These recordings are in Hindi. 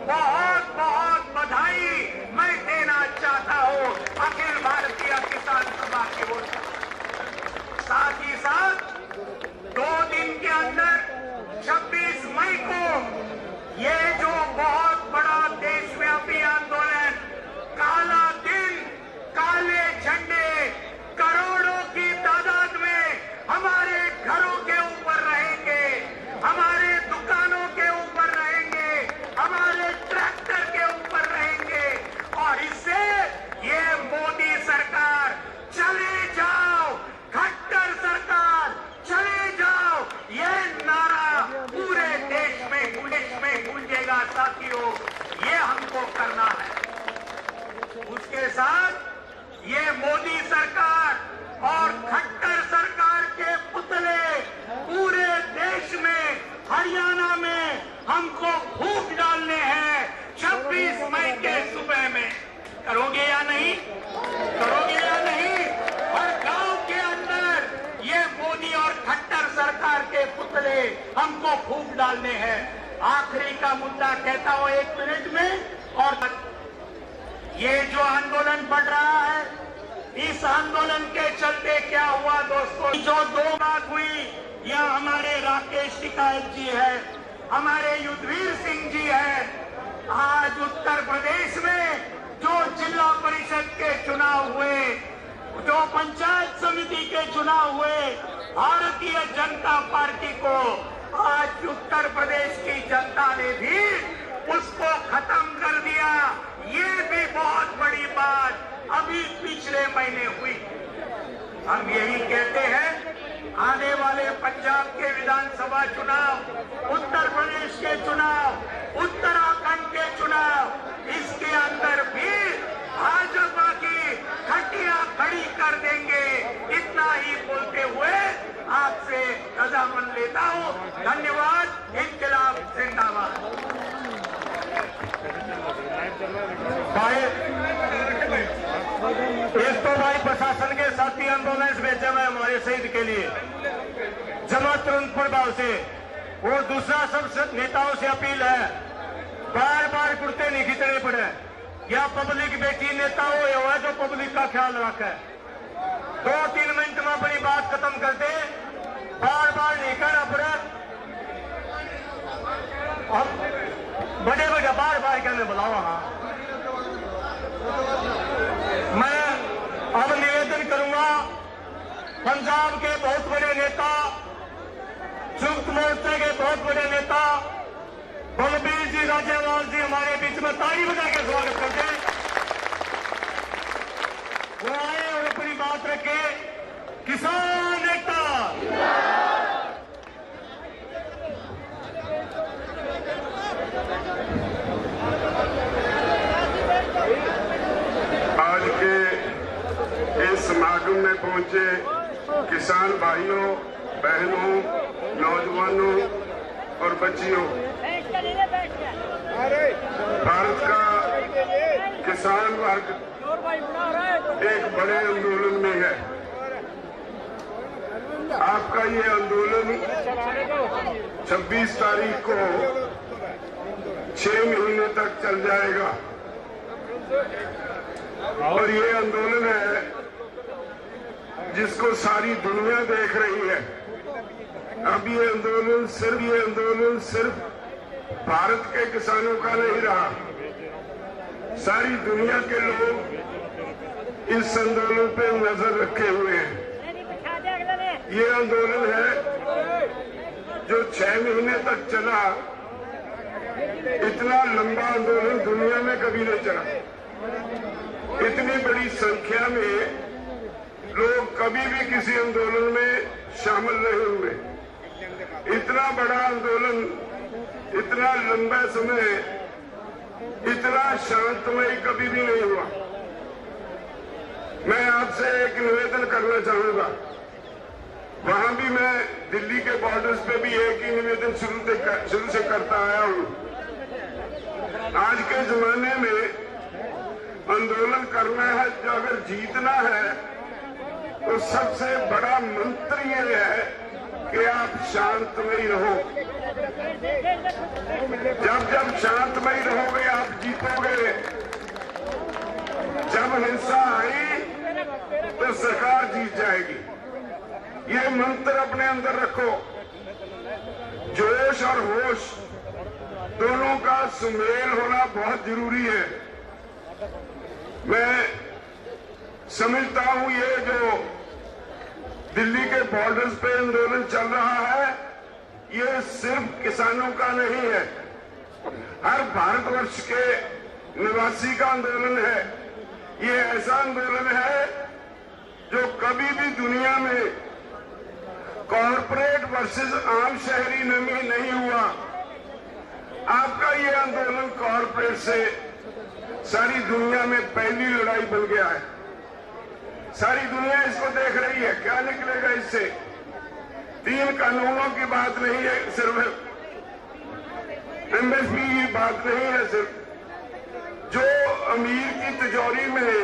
बहुत बहुत बधाई मैं देना चाहता हूं अखिल भारतीय किसान सभा की ओर से। साथ ही साथ 2 दिन के अंदर 26 मई को ये जो बहुत बड़ा देशव्यापी आंदोलन काला दिन, काले झंडे करोड़ों की तादाद में हमारे घरों के ऊपर रहेंगे, हमारे दुकानों के ऊपर रहेंगे, हमारे ट्रैक्टर के ऊपर रहेंगे और इससे ये मोदी सरकार चले जाओ, खट्टर सरकार चले जाओ, ये नारा पूरे देश में गूंजेगा साथियों। ये हमको करना है। उसके साथ ये मोदी सरकार और खट्टर सरकार के पुतले पूरे देश में, हरियाणा में हमको फूंक डालने हैं 26 मई के सुबह में। करोगे या नहीं? करोगे या नहीं? हर गांव के अंदर ये मोदी और खट्टर सरकार के पुतले हमको फूंक डालने हैं। आखिरी का मुद्दा कहता हूं 1 मिनट में। और ये जो आंदोलन बढ़ रहा है, इस आंदोलन के चलते क्या हुआ दोस्तों, जो 2 बात हुई, यह हमारे राकेश टिकायत जी है, हमारे युद्धवीर सिंह जी है। आज उत्तर प्रदेश में जो जिला परिषद के चुनाव हुए, जो पंचायत समिति के चुनाव हुए, भारतीय जनता पार्टी को आज उत्तर प्रदेश की जनता ने भी उसको खत्म कर दिया। ये भी बहुत बड़ी बात अभी पिछले महीने हुई। हम यही कहते हैं आने वाले पंजाब के विधानसभा चुनाव, उत्तर प्रदेश के चुनाव, उत्तराखंड के चुनाव, इसके अंदर भी भाजपा की खटिया खड़ी कर देंगे। इतना ही बोलते हुए आपसे रजामंद लेता हूं। धन्यवाद। इनकलाब जिंदाबाद। इस तो भाई प्रशासन के साथी आंदोलन भेजे हुए हमारे शहीद के लिए जमा तुरंत प्रभाव से। और दूसरा सब नेताओं से अपील है, बार बार कुर्ते नहीं खींचने पड़े। या पब्लिक बेटी नेता हो या जो पब्लिक का ख्याल रखे, 2-3 मिनट में अपनी बात खत्म कर दे, बार बार नहीं कहना पड़े। हम बड़े बड़े बार बार कहने बुलाओ। हाँ, मैं अब निवेदन करूंगा पंजाब के बहुत बड़े नेता, संयुक्त मोर्चे के बहुत बड़े नेता बलबीर जी राजेवाल जी हमारे बीच में ताली बजा के स्वागत करते हैं। वो आए और अपनी बात रखे। किसान नेता आज के इस समागम में पहुंचे किसान भाइयों, बहनों, नौजवानों और बच्चियों, भारत का किसान वर्ग एक बड़े आंदोलन में है। आपका ये आंदोलन 26 तारीख को 6 महीने तक चल जाएगा और ये आंदोलन है जिसको सारी दुनिया देख रही है। अब ये आंदोलन सिर्फ भारत के किसानों का नहीं रहा, सारी दुनिया के लोग इस आंदोलन पे नजर रखे हुए हैं। ये आंदोलन है जो 6 महीने तक चला। इतना लंबा आंदोलन दुनिया में कभी नहीं चला। इतनी बड़ी संख्या में लोग कभी भी किसी आंदोलन में शामिल नहीं हुए। इतना बड़ा आंदोलन, इतना लंबा समय, इतना शांतमय कभी भी नहीं हुआ। मैं आपसे एक निवेदन करना चाहूंगा। वहां भी मैं दिल्ली के बॉर्डर्स पे भी एक ही निवेदन शुरू से करता आया हूं। आज के जमाने में आंदोलन करना है, जो अगर जीतना है तो सबसे बड़ा मंत्र ये है कि आप शांतमयी रहो। जब शांतमयी रहोगे ये मंत्र अपने अंदर रखो। जोश और होश दोनों का सुमेल होना बहुत जरूरी है। मैं समझता हूं ये जो दिल्ली के बॉर्डर्स पे आंदोलन चल रहा है, ये सिर्फ किसानों का नहीं है, हर भारतवर्ष के निवासी का आंदोलन है। ये ऐसा आंदोलन है जो कभी भी दुनिया में कॉरपोरेट वर्सेस आम शहरी में नहीं हुआ। आपका ये आंदोलन कॉरपोरेट से सारी दुनिया में पहली लड़ाई बन गया है। सारी दुनिया इसको देख रही है, क्या निकलेगा इससे। 3 कानूनों की बात नहीं है, सिर्फ एमएसपी की बात नहीं है, सिर्फ जो अमीर की तिजोरी में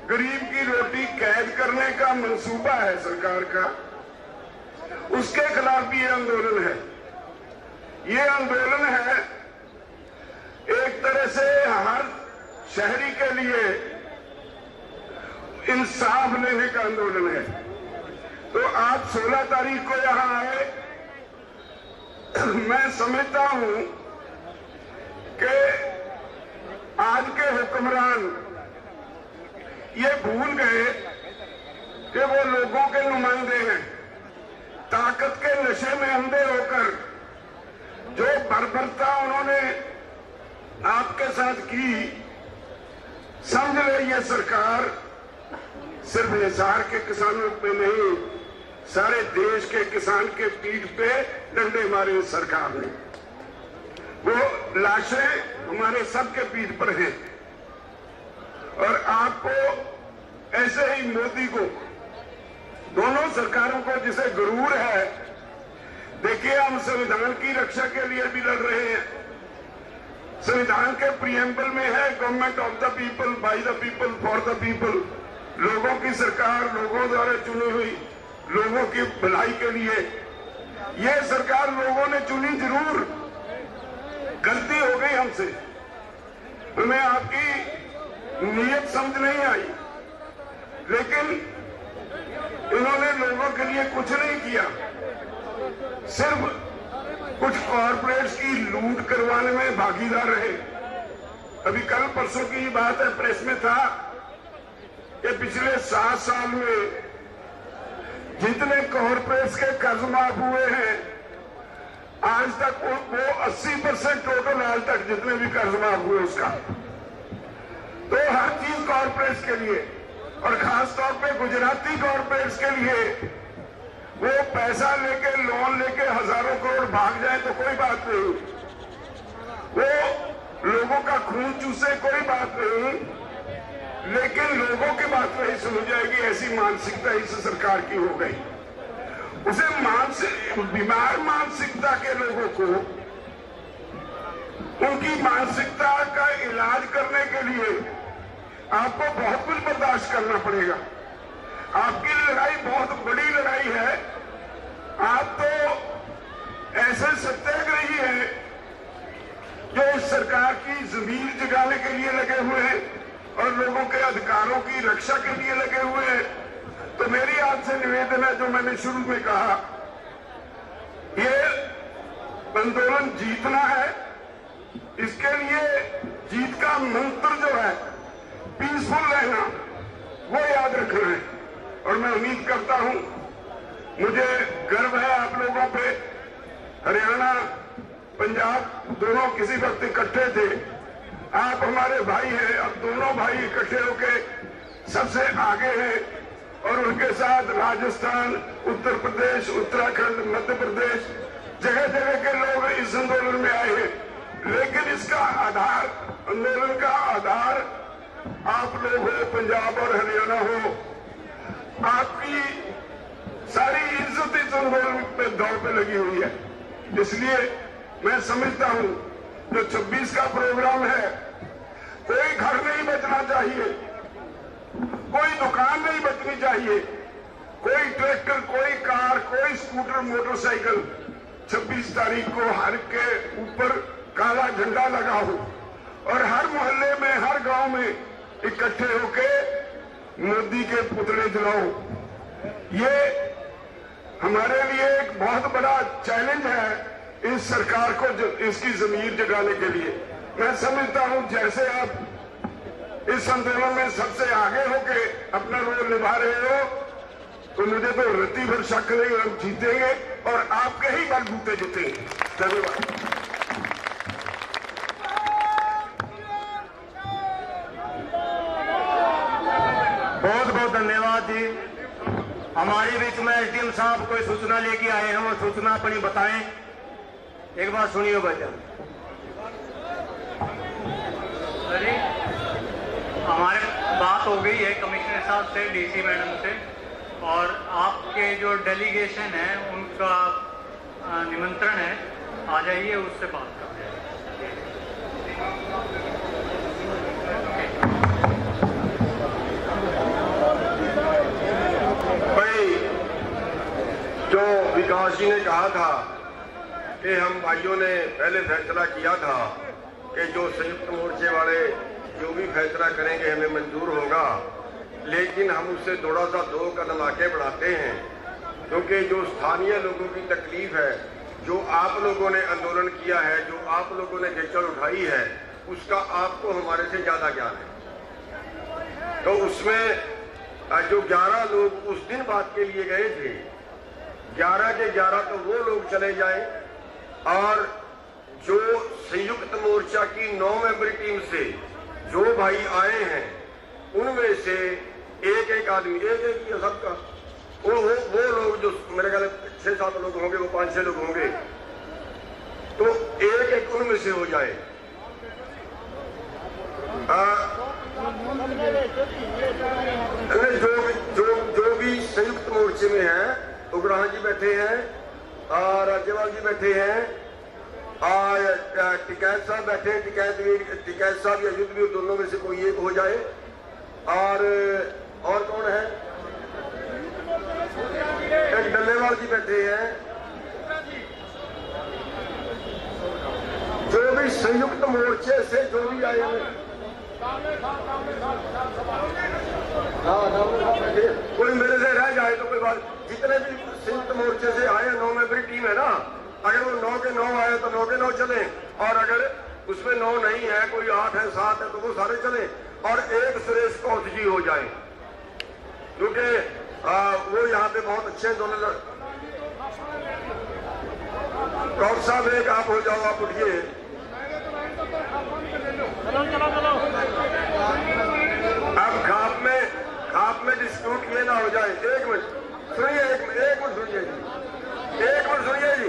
गरीब की रोटी कैद करने का मंसूबा है सरकार का, उसके खिलाफ भी ये आंदोलन है। ये आंदोलन है एक तरह से हर शहरी के लिए इंसाफ लेने का आंदोलन है। तो आज 16 तारीख को यहां आए, मैं समझता हूं कि आज के हुक्मरान ये भूल गए कि वो लोगों के नुमाइंदे हैं। ताकत के नशे में अंधे होकर जो बर्बरता उन्होंने आपके साथ की, समझ ले ये सरकार सिर्फ हिसार के किसानों पे नहीं, सारे देश के किसान के पीठ पे डंडे मारे इस सरकार ने। वो लाशें हमारे सबके पीठ पर हैं। और आपको ऐसे ही मोदी को, दोनों सरकारों को जिसे गुरूर है, देखिए हम संविधान की रक्षा के लिए भी लड़ रहे हैं। संविधान के प्रीएम्बल में है government of the people, by the people, for the people. लोगों की सरकार, लोगों द्वारा चुनी हुई, लोगों की भलाई के लिए। ये सरकार लोगों ने चुनी जरूर, गलती हो गई हमसे, हमें आपकी नीयत समझ नहीं आई, लेकिन इन्होंने लोगों के लिए कुछ नहीं किया, सिर्फ कुछ कॉरपोरेट्स की लूट करवाने में भागीदार रहे। अभी कल परसों की बात है, प्रेस में था कि पिछले 7 साल में जितने कॉरपोरेट्स के कर्ज माफ हुए हैं, आज तक वो 80% टोटल आज तक जितने भी कर्ज माफ हुए उसका। तो हर चीज कॉरपोरेट्स के लिए, और खासतौर पे गुजराती कॉरपोरेट्स के लिए, वो पैसा लेके, लोन लेके हजारों करोड़ भाग जाए तो कोई बात नहीं, वो लोगों का खून चूसे कोई बात नहीं, लेकिन लोगों की बात नहीं सुनी जाएगी, ऐसी मानसिकता इस सरकार की हो गई। उसे बीमार मानसिकता के लोगों को उनकी मानसिकता का इलाज करने के लिए आपको बहुत कुछ बर्दाश्त करना पड़ेगा। आपकी लड़ाई बहुत बड़ी लड़ाई है। आप तो ऐसे सत्याग्रही हैं जो इस सरकार की जमीन जगाने के लिए लगे हुए हैं और लोगों के अधिकारों की रक्षा के लिए लगे हुए हैं। तो मेरी आपसे निवेदन है, जो मैंने शुरू में कहा, ये आंदोलन जीतना है। इसके लिए जीत का मंत्र जो है पीसफुल रहना, वो याद रखना है। और मैं उम्मीद करता हूं, मुझे गर्व है आप लोगों पे। हरियाणा, पंजाब दोनों किसी वक्त इकट्ठे थे, आप हमारे भाई हैं। अब दोनों भाई इकट्ठे होके सबसे आगे हैं, और उनके साथ राजस्थान, उत्तर प्रदेश, उत्तराखंड, मध्य प्रदेश, जगह जगह के लोग इस आंदोलन में आए हैं। लेकिन इसका आधार, आंदोलन का आधार आप लोग हो, पंजाब और हरियाणा हो। आपकी सारी इज्जत इस आंदोलन पे दौड़ पे लगी हुई है। इसलिए मैं समझता हूं जो 26 का प्रोग्राम है, कोई घर नहीं बचना चाहिए, कोई दुकान नहीं बचनी चाहिए, कोई ट्रैक्टर, कोई कार, कोई स्कूटर, मोटरसाइकिल 26 तारीख को हर के ऊपर काला झंडा लगा हो, और हर मोहल्ले में, हर गांव में इकट्ठे होके मोदी के पुतले जलाओ। ये हमारे लिए एक बहुत बड़ा चैलेंज है इस सरकार को इसकी जमीर जगाने के लिए। मैं समझता हूं जैसे आप इस आंदोलन में सबसे आगे होके अपना रोल निभा रहे हो, तो मुझे तो रत्ती भर शक नहीं, हम जीतेंगे और आपके ही बलबूते जीतेंगे। धन्यवाद। बहुत बहुत धन्यवाद जी। हमारे बीच में एसडीएम साहब कोई सूचना लेके आए हैं, वो सूचना अपनी बताएं। एक बार सुनिए भाईजान। अरे हमारे बात हो गई है कमिश्नर साहब से, डीसी मैडम से, और आपके जो डेलीगेशन है उनका निमंत्रण है, आ जाइए, उससे बात करते हैं। भाई, जो विकास जी ने कहा था कि हम भाइयों ने पहले फैसला किया था कि जो संयुक्त मोर्चे वाले जो भी फैसला करेंगे हमें मंजूर होगा, लेकिन हम उससे थोड़ा सा 2 कदम आगे बढ़ाते हैं, क्योंकि जो स्थानीय लोगों की तकलीफ है, जो आप लोगों ने आंदोलन किया है, जो आप लोगों ने खिचड़ उठाई है, उसका आपको हमारे से ज्यादा ज्ञान है। तो उसमें जो 11 लोग उस दिन बात के लिए गए थे, 11 के 11 तो वो लोग चले जाए, और जो संयुक्त मोर्चा की 9 मेंबरी टीम से जो भाई आए हैं, उनमें से एक आदमी, एक ही सबका, वो लोग जो मेरे ख्याल 6-7 लोग होंगे, वो 5-6 लोग होंगे, तो एक उनमें से हो जाए। जो भी संयुक्त मोर्चे में हैं, उग्रहान जी बैठे हैं और राज्यपाल जी बैठे हैं और टिकैत साहब बैठे हैं, टिकैत साहब या युद्धवीर, दोनों में से कोई एक हो जाए। और कौन है? एक डल्लेवाल जी बैठे हैं। जो भी संयुक्त मोर्चे से जो भी आए हैं, कोई मेरे से रह जाए तो कोई बात, जितने भी संयुक्त मोर्चे से आए, 9 मेंबरी टीम है ना, अगर वो 9 के 9 आए तो 9 के 9 चले, और अगर उसमें 9 नहीं है, कोई 8 है, 7 है, तो वो सारे चले, और एक सुरेश कौथ जी हो जाए, क्योंकि वो यहाँ पे बहुत अच्छे हैं दोनों। कौथ साहब एक आप हो जाओ, आप उठिए। अब खाप में डिस्प्यूट ये ना हो जाए। एक मिनट सुनिए, एक मिनट सुनिए जी, एक मिनट सुनिए जी।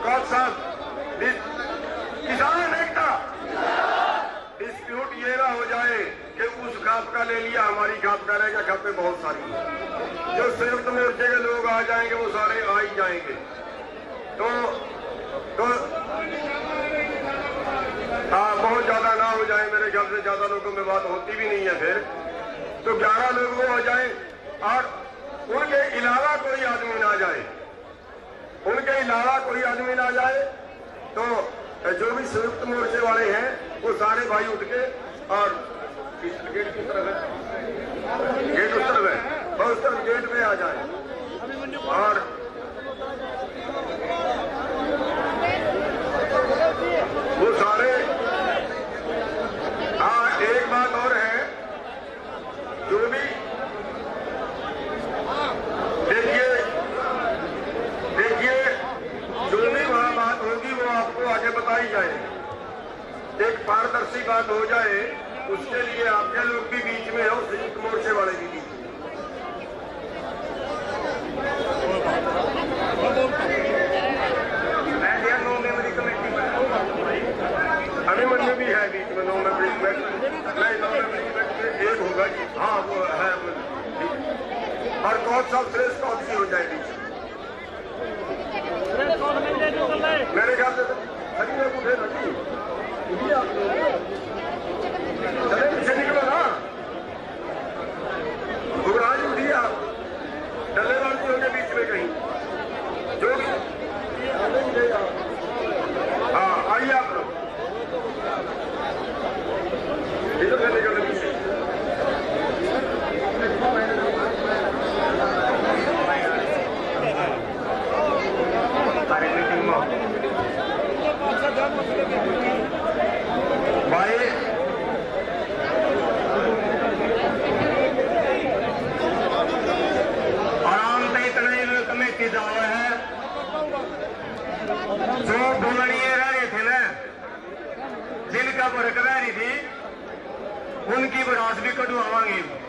कौथ साहब, किसान एकता, डिस्प्यूट ये ना हो जाए कि उस खाप का ले लिया, हमारी खाप का रहेगा। खापें बहुत सारी, जो संयुक्त मोर्चे के लोग आ जाएंगे वो सारे आ ही जाएंगे। तो बहुत ज्यादा ना हो जाए, मेरे ख्याल से ज्यादा लोगों में बात होती भी नहीं है। फिर तो 11 लोग वो हो जाए, और उनके अलावा कोई आदमी ना जाए, उनके अलावा कोई आदमी ना जाए। तो जो भी संयुक्त मोर्चे वाले हैं वो सारे भाई उठ के, और गेट किस तरफ है? गेट उस तरफ है, और उस तरफ गेट में आ जाए। और वो सारे, एक बात और है, जो भी देखिए जो भी वहां बात होगी वो आपको आगे बताई जाए। एक पारदर्शी बात हो जाए, उसके लिए आपके लोग भी बीच में हो, संयुक्त मोर्चे वाले भी बीच में। अभिमन्यु भी है बीच में, 9 मेंबरी नहीं, 9 मेंबरी एक होगा जी, हाँ वो है। और कौथ साहब श्रेष्ठ कौथ जी हो जाए बीच में। मेरे ख्याल से सभी लोग उठे ना जी, चले पीछे निकलो ना, गुबराह जी उठिए, आप डल्लेवाल जी होंगे बीच में कहीं, जो भी, हाँ आइए आप लोग, इधर से निकलो पीछे। जिनका को रकबा नहीं थी उनकी बरास भी कटवावांगे।